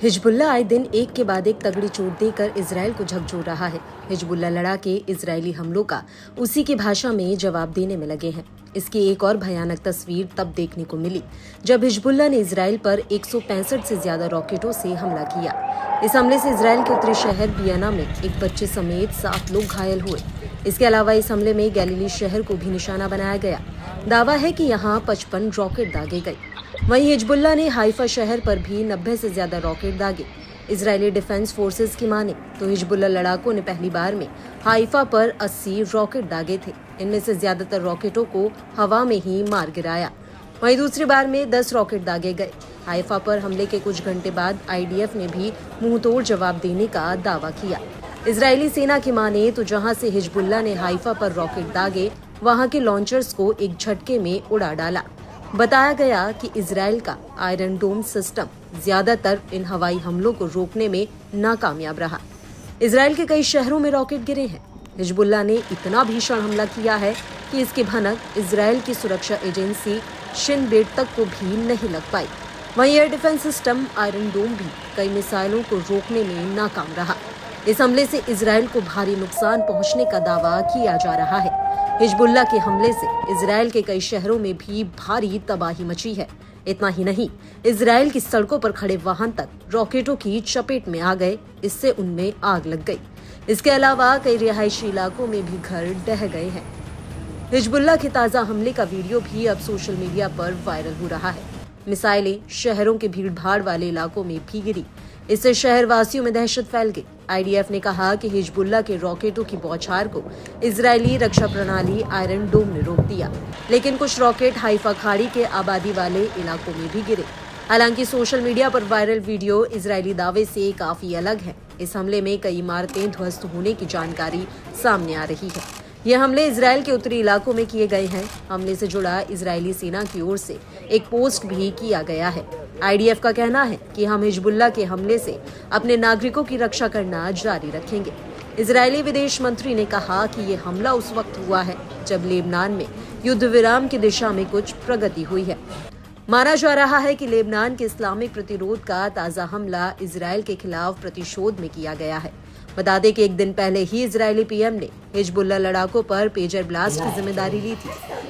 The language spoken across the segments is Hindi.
हिजबुल्लाह आए दिन एक के बाद एक तगड़ी चोट देकर इजराइल को झकझोर रहा है। हिजबुल्लाह लड़ा के इजरायली हमलों का उसी की भाषा में जवाब देने में लगे हैं। इसकी एक और भयानक तस्वीर तब देखने को मिली जब हिजबुल्लाह ने इजराइल पर 165 से ज्यादा रॉकेटों से हमला किया। इस हमले से इजराइल के उत्तरी शहर बियाना में एक बच्चे समेत 7 लोग घायल हुए। इसके अलावा इस हमले में गैलीली शहर को भी निशाना बनाया गया। दावा है कि यहाँ 55 रॉकेट दागे गए। वहीं हिजबुल्लाह ने हाइफा शहर पर भी 90 से ज्यादा रॉकेट दागे। इजरायली डिफेंस फोर्सेस की माने तो हिजबुल्लाह लड़ाकों ने पहली बार में हाइफा पर 80 रॉकेट दागे थे। इनमें से ज्यादातर रॉकेटों को हवा में ही मार गिराया। वहीं दूसरी बार में 10 रॉकेट दागे गए। हाइफा पर हमले के कुछ घंटे बाद आईडीएफ ने भी मुंहतोड़ जवाब देने का दावा किया। इजरायली सेना की माने तो जहां से हिजबुल्लाह ने हाइफा पर रॉकेट दागे, वहां के लॉन्चर्स को एक झटके में उड़ा डाला। बताया गया कि इजराइल का आयरन डोम सिस्टम ज्यादातर इन हवाई हमलों को रोकने में नाकामयाब रहा। इजराइल के कई शहरों में रॉकेट गिरे हैं। हिजबुल्लाह ने इतना भीषण हमला किया है कि इसकी भनक इजराइल की सुरक्षा एजेंसी शिन बेट तक को भी नहीं लग पाई। वहीं एयर डिफेंस सिस्टम आयरन डोम भी कई मिसाइलों को रोकने में नाकाम रहा। इस हमले से इजराइल को भारी नुकसान पहुंचने का दावा किया जा रहा है। हिजबुल्लाह के हमले से इजराइल के कई शहरों में भी भारी तबाही मची है। इतना ही नहीं, इजराइल की सड़कों पर खड़े वाहन तक रॉकेटों की चपेट में आ गए। इससे उनमें आग लग गई। इसके अलावा कई रिहायशी इलाकों में भी घर ढह गए हैं। हिजबुल्लाह के ताजा हमले का वीडियो भी अब सोशल मीडिया पर वायरल हो रहा है। मिसाइलें शहरों के भीड़-भाड़ वाले इलाकों में भी गिरी। इससे शहर वासियों में दहशत फैल गई। आईडीएफ ने कहा कि हिजबुल्लाह के रॉकेटों की बौछार को इजरायली रक्षा प्रणाली आयरन डोम ने रोक दिया, लेकिन कुछ रॉकेट हाइफा खाड़ी के आबादी वाले इलाकों में भी गिरे। हालांकि सोशल मीडिया पर वायरल वीडियो इजरायली दावे से काफी अलग है। इस हमले में कई इमारतें ध्वस्त होने की जानकारी सामने आ रही है। ये हमले इजराइल के उत्तरी इलाकों में किए गए हैं। हमले से जुड़ा इजरायली सेना की ओर से एक पोस्ट भी किया गया है। आईडीएफ का कहना है कि हम हिजबुल्लाह के हमले से अपने नागरिकों की रक्षा करना जारी रखेंगे। इजरायली विदेश मंत्री ने कहा कि ये हमला उस वक्त हुआ है जब लेबनान में युद्ध विराम की दिशा में कुछ प्रगति हुई है। माना जा रहा है कि लेबनान के इस्लामिक प्रतिरोध का ताजा हमला इजराइल के खिलाफ प्रतिशोध में किया गया है। बता दें कि एक दिन पहले ही इजरायली पीएम ने हिजबुल्लाह लड़ाकों पर पेजर ब्लास्ट की जिम्मेदारी ली थी।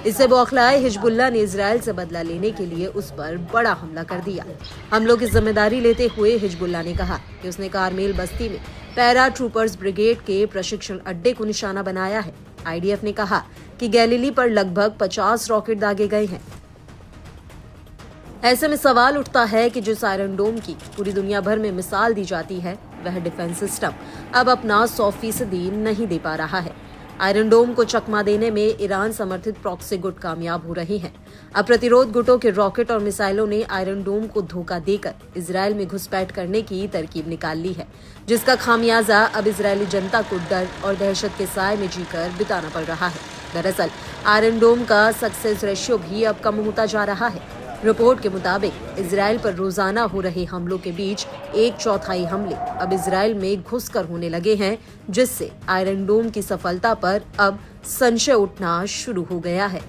इससे बौखलाए हिजबुल्लाह ने इजराइल से बदला लेने के लिए उस पर बड़ा हमला कर दिया। हमलों की जिम्मेदारी लेते हुए हिजबुल्लाह ने कहा कि उसने कारमेल बस्ती में पैरा ट्रूपर्स ब्रिगेड के प्रशिक्षण अड्डे को निशाना बनाया है। आईडीएफ ने कहा कि गैलीली पर लगभग 50 रॉकेट दागे गए हैं। ऐसे में सवाल उठता है कि जिस आयरन डोम की पूरी दुनिया भर में मिसाल दी जाती है, वह डिफेंस सिस्टम अब अपना 100% नहीं दे पा रहा है। आयरन डोम को चकमा देने में ईरान समर्थित प्रॉक्सी गुट कामयाब हो रहे हैं। अब प्रतिरोध गुटों के रॉकेट और मिसाइलों ने आयरन डोम को धोखा देकर इजराइल में घुसपैठ करने की तरकीब निकाल ली है, जिसका खामियाजा अब इजरायली जनता को डर और दहशत के साए में जीकर बिताना पड़ रहा है। दरअसल आयरन डोम का सक्सेस रेशियो भी अब कम होता जा रहा है। रिपोर्ट के मुताबिक इजराइल पर रोजाना हो रहे हमलों के बीच 1/4 हमले अब इजराइल में घुसकर होने लगे हैं, जिससे आयरन डोम की सफलता पर अब संशय उठना शुरू हो गया है।